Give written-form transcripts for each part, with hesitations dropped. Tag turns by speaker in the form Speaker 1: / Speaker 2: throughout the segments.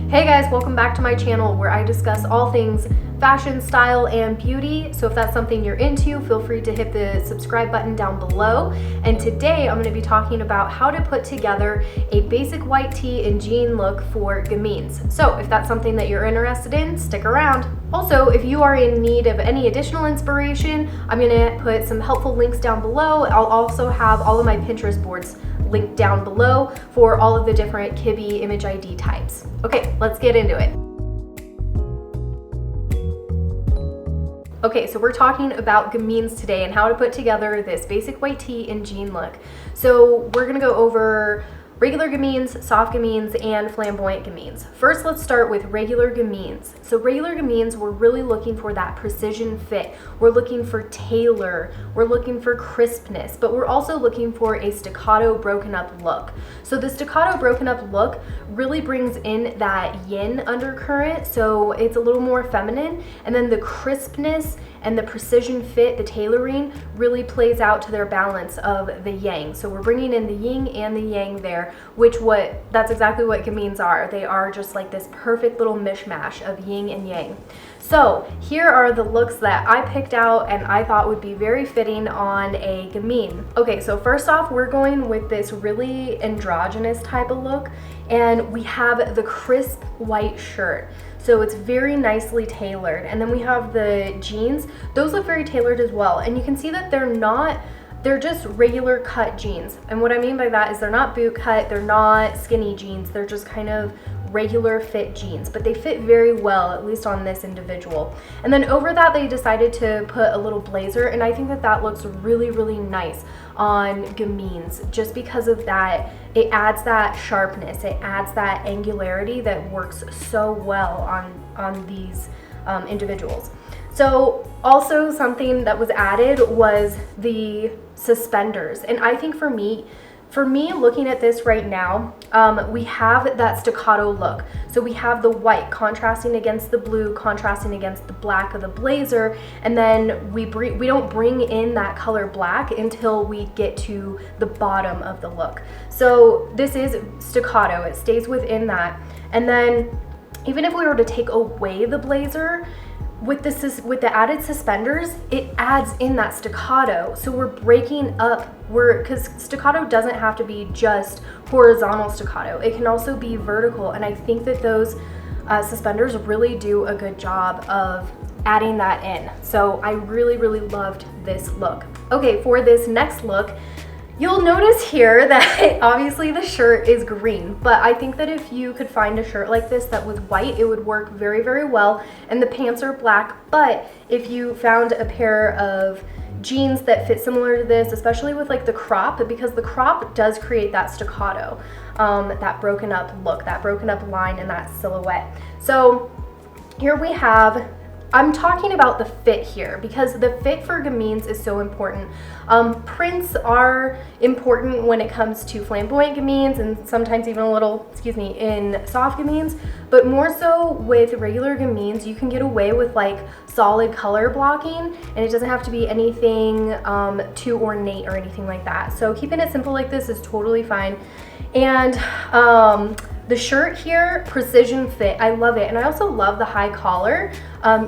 Speaker 1: Hey guys, welcome back to my channel where I discuss all things fashion, style, and beauty. So if that's something you're into, feel free to hit the subscribe button down below. And today I'm going to be talking about how to put together a basic white tee and jean look for Gamines. So if that's something that you're interested in, stick around. Also, if you are in need of any additional inspiration, I'm going to put some helpful links down below. I'll also have all of my Pinterest boards linked down below for all of the different Kibbe image ID types. Okay, let's get into it. Okay, so we're talking about Gamines today and how to put together this basic white tee and jean look. So we're gonna go over regular Gamines, soft Gamines, and flamboyant Gamines. First, let's start with regular Gamines. So regular Gamines, we're really looking for that precision fit. We're looking for tailor. We're looking for crispness, but we're also looking for a staccato broken up look. So the staccato broken up look really brings in that yin undercurrent, so it's a little more feminine, and then the crispness and the precision fit, the tailoring, really plays out to their balance of the yang. So we're bringing in the yin and the yang there, that's exactly what Gamines are. They are just like this perfect little mishmash of yin and yang. So here are the looks that I picked out and I thought would be very fitting on a Gamine. Okay, so first off, we're going with this really androgynous type of look, and we have the crisp white shirt. So it's very nicely tailored. And then we have the jeans. Those look very tailored as well. And you can see that they're just regular cut jeans. And what I mean by that is they're not boot cut, they're not skinny jeans, they're just kind of regular fit jeans, but they fit very well, at least on this individual. And then over that, they decided to put a little blazer, and I think that that looks really, really nice on Gamines, just because of that. It adds that sharpness, it adds that angularity that works so well on these individuals. So also something that was added was the suspenders, and I think for me looking at this right now, we have that staccato look. So we have the white contrasting against the blue, contrasting against the black of the blazer, and then we don't bring in that color black until we get to the bottom of the look. So this is staccato, it stays within that. And then even if we were to take away the blazer, with the added suspenders, it adds in that staccato. So we're breaking up, because staccato doesn't have to be just horizontal staccato. It can also be vertical. And I think that those suspenders really do a good job of adding that in. So I really, really loved this look. Okay, for this next look, you'll notice here that obviously the shirt is green, but I think that if you could find a shirt like this that was white, it would work very, very well. And the pants are black, but if you found a pair of jeans that fit similar to this, especially with like the crop, because the crop does create that staccato, that broken up look, that broken up line and that silhouette. So here we have, I'm talking about the fit here because the fit for Gamines is so important. Prints are important when it comes to flamboyant Gamines and sometimes even a little, in soft Gamines, but more so with regular Gamines, you can get away with like solid color blocking and it doesn't have to be anything too ornate or anything like that. So keeping it simple like this is totally fine. And the shirt here, precision fit, I love it. And I also love the high collar.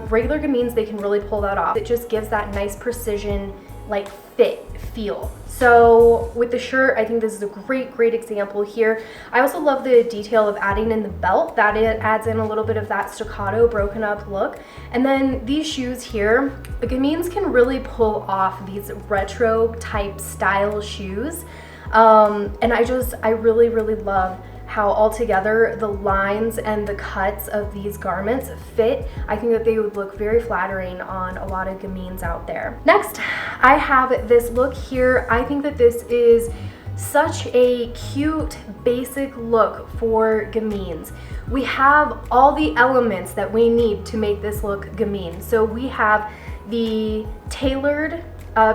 Speaker 1: Regular Gamines, they can really pull that off. It just gives that nice precision, like fit feel. So with the shirt, I think this is a great, great example here. I also love the detail of adding in the belt. That it adds in a little bit of that staccato broken up look. And then these shoes here, the Gamines can really pull off these retro type style shoes. And I really, really love how altogether the lines and the cuts of these garments fit. I think that they would look very flattering on a lot of Gamines out there. Next, I have this look here. I think that this is such a cute, basic look for Gamines. We have all the elements that we need to make this look Gamine. So we have the tailored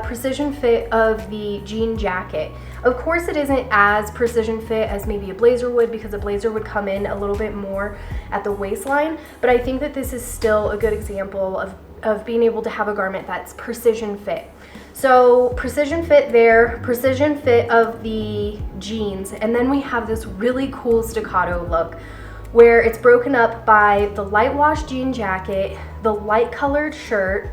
Speaker 1: precision fit of the jean jacket. Of course, it isn't as precision fit as maybe a blazer would, because a blazer would come in a little bit more at the waistline, but I think that this is still a good example of being able to have a garment that's precision fit. So precision fit there, precision fit of the jeans, and then we have this really cool staccato look. where it's broken up by the light wash jean jacket, the light colored shirt,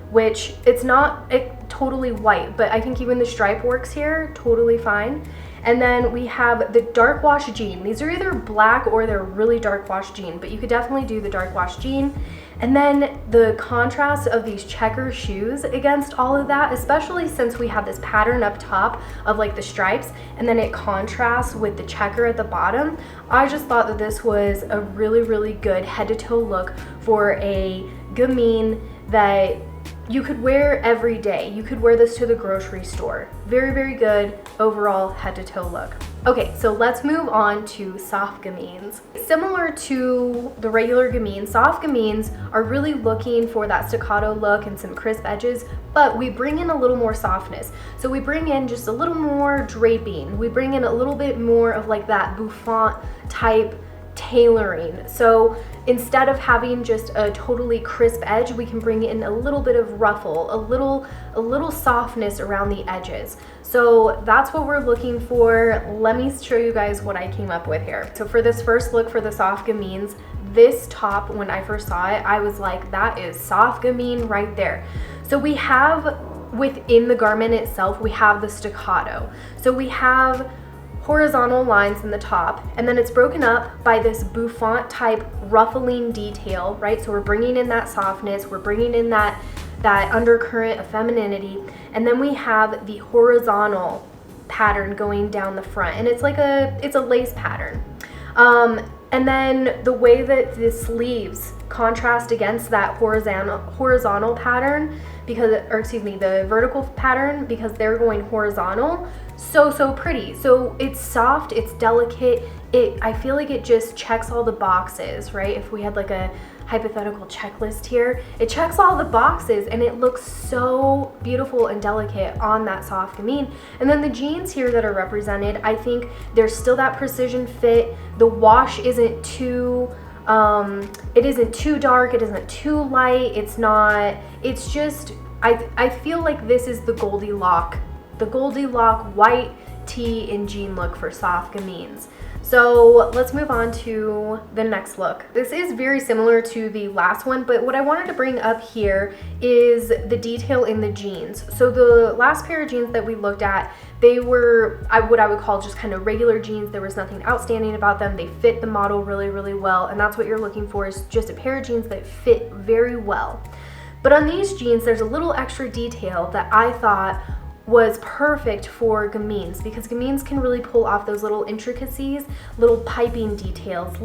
Speaker 1: which it's not totally white, but I think even the stripe works here totally fine. And then we have the dark wash jean. These are either black or they're really dark wash jean, but you could definitely do the dark wash jean. And then the contrast of these checker shoes against all of that, especially since we have this pattern up top of like the stripes, and then it contrasts with the checker at the bottom. I just thought that this was a really, really good head to toe look for a gamine that you could wear every day. You could wear this to the grocery store. Very, very good overall head to toe look. Okay, so let's move on to soft gamines. Similar to the regular gamines, soft gamines are really looking for that staccato look and some crisp edges, but we bring in a little more softness. So we bring in just a little more draping. We bring in a little bit more of like that bouffant type tailoring. So instead of having just a totally crisp edge, we can bring in a little bit of ruffle, a little softness around the edges. So that's what we're looking for. Let me show you guys what I came up with here. So for this first look for the soft gamines, this top, when I first saw it, I was like, that is soft gamine right there. So we have within the garment itself, we have the staccato. So we have horizontal lines in the top, and then it's broken up by this bouffant type ruffling detail, right? So we're bringing in that softness, we're bringing in that undercurrent of femininity, and then we have the horizontal pattern going down the front, and it's like it's a lace pattern. And then the way that the sleeves contrast against that horizontal pattern, the vertical pattern, because they're going horizontal, so pretty. So it's soft, it's delicate, I feel like it just checks all the boxes, right? If we had like a hypothetical checklist here, it checks all the boxes and it looks so beautiful and delicate on that soft gamine. And then the jeans here that are represented, I think there's still that precision fit. The wash isn't too it isn't too dark, it isn't too light, it's just, I feel like this is the Goldilocks white tee and jean look for soft gamines. So let's move on to the next look. This is very similar to the last one, but what I wanted to bring up here is the detail in the jeans. So the last pair of jeans that we looked at, they were what I would call just kind of regular jeans. There was nothing outstanding about them. They fit the model really, really well, and that's what you're looking for, is just a pair of jeans that fit very well. But on these jeans, there's a little extra detail that I thought was perfect for gamines, because gamines can really pull off those little intricacies, little piping details,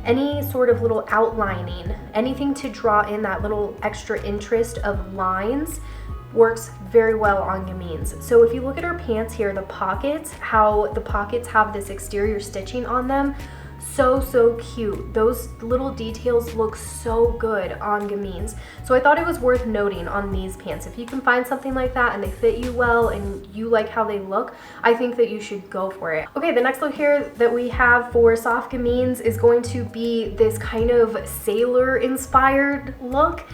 Speaker 1: any sort of little outlining, anything to draw in that little extra interest of lines works very well on gamines. So if you look at her pants here, the pockets, how the pockets have this exterior stitching on them, so cute. Those little details look so good on gamines. So I thought it was worth noting on these pants. If you can find something like that and they fit you well and you like how they look, I think that you should go for it. Okay, the next look here that we have for soft gamines is going to be this kind of sailor inspired look.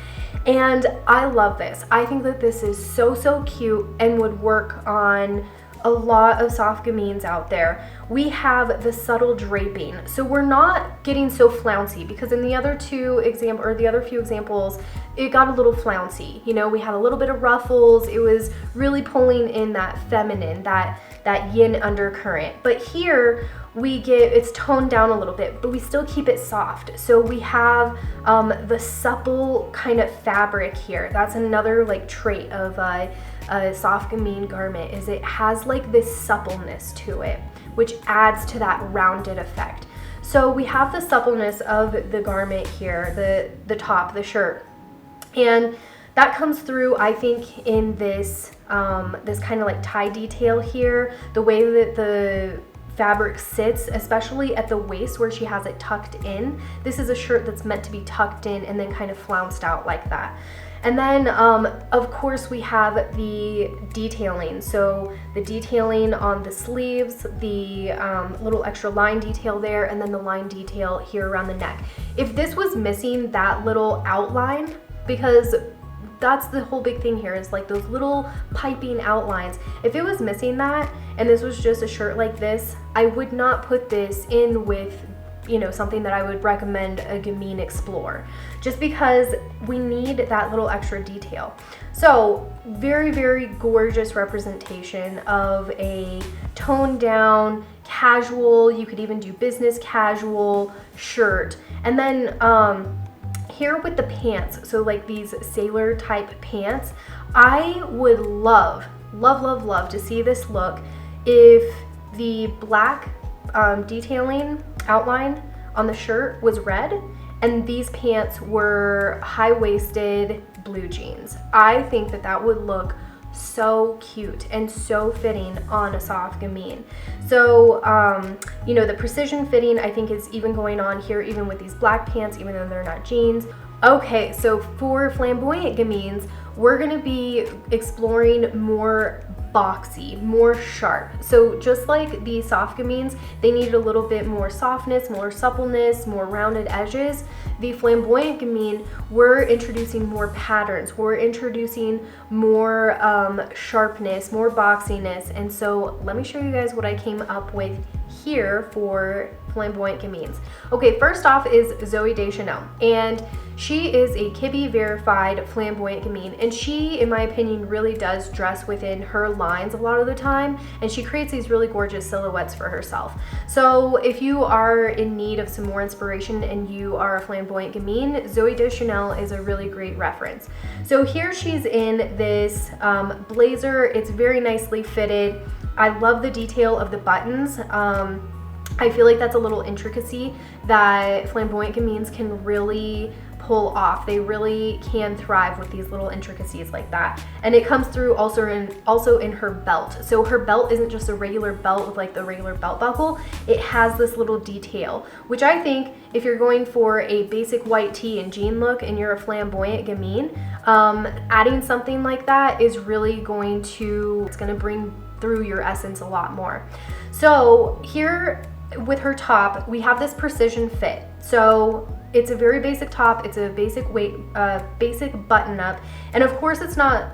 Speaker 1: And I love this. I think that this is so cute and would work on a lot of soft gamines out there. We have the subtle draping, so we're not getting so flouncy, because in the other few examples, it got a little flouncy. You know, we had a little bit of ruffles. It was really pulling in that feminine, that yin undercurrent. But here it's toned down a little bit, but we still keep it soft. So we have the supple kind of fabric here. That's another like trait of a soft gamine garment, is it has like this suppleness to it, which adds to that rounded effect. So we have the suppleness of the garment here, the top, the shirt, and that comes through, I think, in this this kind of like tie detail here, the way that the fabric sits, especially at the waist where she has it tucked in. This is a shirt that's meant to be tucked in and then kind of flounced out like that. And then, of course, we have the detailing. So the detailing on the sleeves, the little extra line detail there, and then the line detail here around the neck. If this was missing that little outline, because that's the whole big thing here, is like those little piping outlines. If it was missing that, and this was just a shirt like this, I would not put this in with something that I would recommend a Gamine explore, just because we need that little extra detail. So very, very gorgeous representation of a toned down, casual, you could even do business casual shirt. And then here with the pants, so like these sailor type pants, I would love to see this look if the black detailing outline on the shirt was red and these pants were high-waisted blue jeans. I think that would look so cute and so fitting on a soft gamine. So the precision fitting I think is even going on here, even with these black pants, even though they're not jeans. Okay, so for flamboyant gamines, we're gonna be exploring more boxy, more sharp. So just like the soft gamines, they need a little bit more softness, more suppleness, more rounded edges. The flamboyant gamine, we're introducing more patterns, we're introducing more sharpness, more boxiness. And so let me show you guys what I came up with here for flamboyant gamines. Okay, first off is Zooey Deschanel, and she is a Kibbe verified flamboyant gamine, and she, in my opinion, really does dress within her lines a lot of the time, and she creates these really gorgeous silhouettes for herself. So if you are in need of some more inspiration and you are a flamboyant gamine, Zooey Deschanel is a really great reference. So here she's in this blazer. It's very nicely fitted. I love the detail of the buttons. I feel like that's a little intricacy that flamboyant gamines can really pull off. They really can thrive with these little intricacies like that. And it comes through also in her belt. So her belt isn't just a regular belt with like the regular belt buckle. It has this little detail, which I think if you're going for a basic white tee and jean look and you're a flamboyant gamine, adding something like that is really going to bring through your essence a lot more. So here with her top, we have this precision fit. So it's a very basic top, it's a basic basic button up, and of course it's not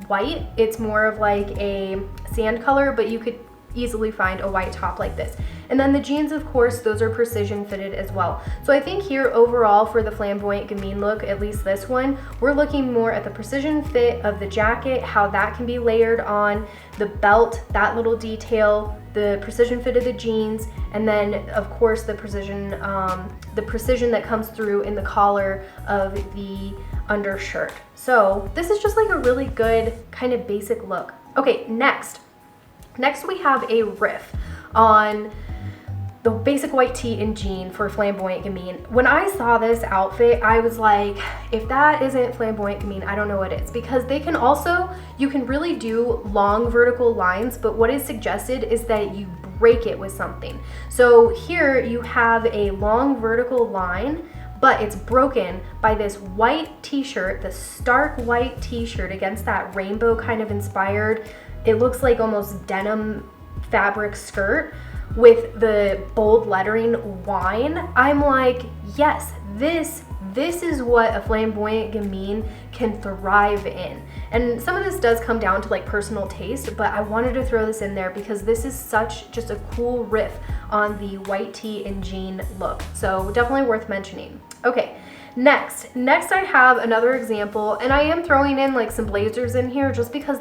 Speaker 1: white, it's more of like a sand color, but you could easily find a white top like this. And then the jeans, of course, those are precision fitted as well. So I think here overall for the flamboyant gamine look, at least this one, we're looking more at the precision fit of the jacket, how that can be layered on the belt, that little detail, the precision fit of the jeans, and then of course the precision that comes through in the collar of the undershirt. So this is just like a really good kind of basic look. Okay, next we have a riff on the basic white tee and jean for flamboyant gamine. When I saw this outfit, I was like, if that isn't flamboyant gamine, I don't know what is, because you can really do long vertical lines, but what is suggested is that you break it with something. So here you have a long vertical line, but it's broken by this white t-shirt, the stark white t-shirt against that rainbow kind of inspired, it looks like almost denim fabric skirt with the bold lettering wine. I'm like, yes, this is what a flamboyant gamine can thrive in. And some of this does come down to like personal taste, but I wanted to throw this in there because this is such just a cool riff on the white tee and jean look. So definitely worth mentioning. Okay. Next I have another example, and I am throwing in like some blazers in here just because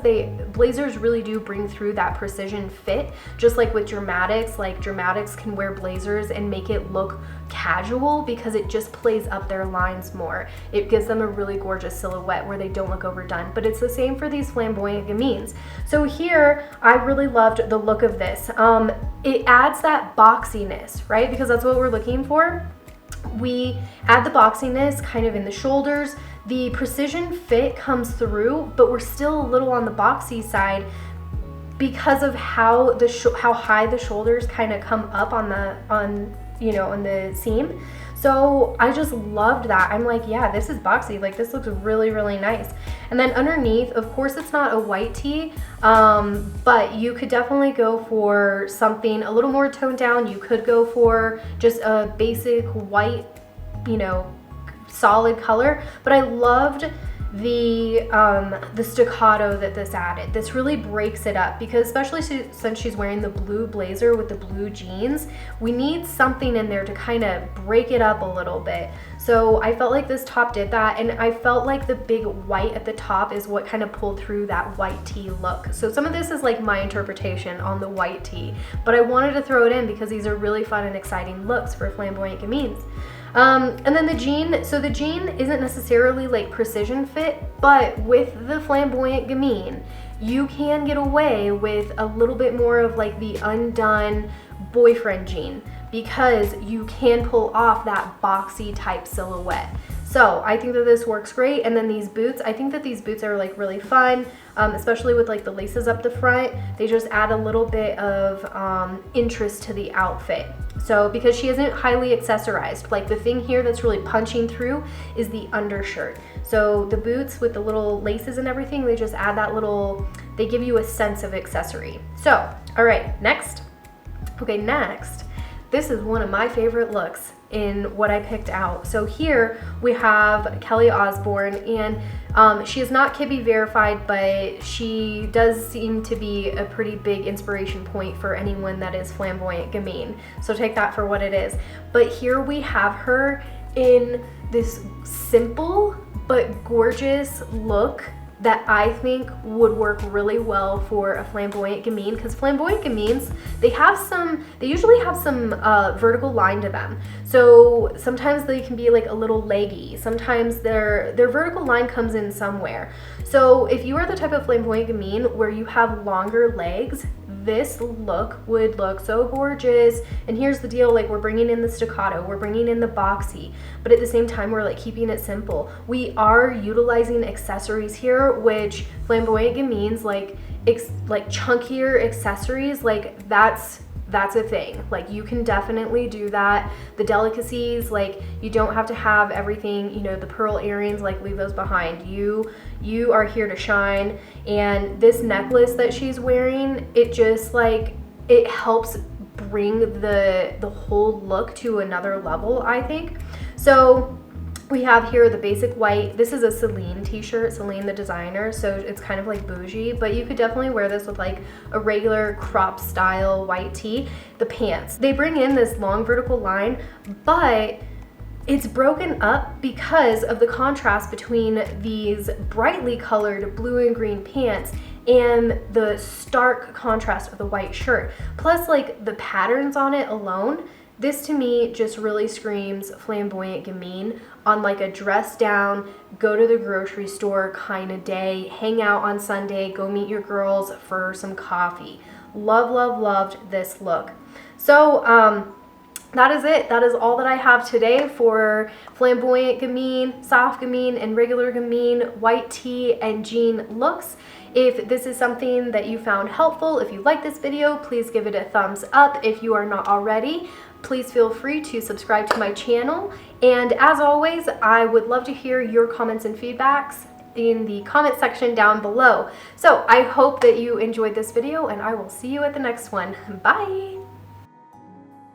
Speaker 1: blazers really do bring through that precision fit, just like with dramatics. Like dramatics can wear blazers and make it look casual because it just plays up their lines more. It gives them a really gorgeous silhouette where they don't look overdone, but it's the same for these flamboyant gamines. So here I really loved the look of this. It adds that boxiness, right? Because that's what we're looking for. We add the boxiness kind of in the shoulders. The precision fit comes through, but we're still a little on the boxy side because of how high the shoulders kind of come up on the seam. So I just loved that. I'm like, yeah, this is boxy. Like this looks really, really nice. And then underneath, of course, it's not a white tee, but you could definitely go for something a little more toned down. You could go for just a basic white, solid color. But I loved the staccato that this added. This really breaks it up, because especially since she's wearing the blue blazer with the blue jeans, we need something in there to kind of break it up a little bit. So I felt like this top did that, and I felt like the big white at the top is what kind of pulled through that white tee look. So some of this is like my interpretation on the white tee, but I wanted to throw it in because these are really fun and exciting looks for flamboyant gamines. And then the jean, so the jean isn't necessarily like precision fit, but with the flamboyant gamine, you can get away with a little bit more of like the undone boyfriend jean, because you can pull off that boxy type silhouette. So I think that this works great. And then these boots, I think that these boots are like really fun, especially with like the laces up the front. They just add a little bit of interest to the outfit. So because she isn't highly accessorized, like the thing here that's really punching through is the undershirt. So the boots with the little laces and everything, they just add that little, they give you a sense of accessory. So, all right, next. Okay, next, this is one of my favorite looks in what I picked out. So here we have Kelly Osbourne, and she is not Kibbe verified, but she does seem to be a pretty big inspiration point for anyone that is flamboyant gamine. So take that for what it is. But here we have her in this simple but gorgeous look that I think would work really well for a flamboyant gamine, because flamboyant gamines, they usually have some vertical line to them. So sometimes they can be like a little leggy. Sometimes their vertical line comes in somewhere. So if you are the type of flamboyant gamine where you have longer legs, this look would look so gorgeous. And here's the deal, like we're bringing in the staccato, we're bringing in the boxy, but at the same time we're like keeping it simple. We are utilizing accessories here, which flamboyant gamines like chunkier accessories, like that's a thing. Like you can definitely do that. The delicacies, like you don't have to have everything, you know, the pearl earrings, like leave those behind. You are here to shine. And this necklace that she's wearing, it just like, it helps bring the whole look to another level, I think. So we have here the basic white. This is a Celine t-shirt, Celine the designer, so it's kind of like bougie, but you could definitely wear this with like a regular crop style white tee. The pants, they bring in this long vertical line, but it's broken up because of the contrast between these brightly colored blue and green pants and the stark contrast of the white shirt. Plus like the patterns on it alone, this to me just really screams flamboyant gamine on like a dress down, go to the grocery store kind of day, hang out on Sunday, go meet your girls for some coffee. Loved this look. So that is it. That is all that I have today for flamboyant gamine, soft gamine, and regular gamine, white tee and jean looks. If this is something that you found helpful, if you like this video, please give it a thumbs up. If you are not already, please feel free to subscribe to my channel. And as always, I would love to hear your comments and feedbacks in the comment section down below. So I hope that you enjoyed this video, and I will see you at the next one. Bye!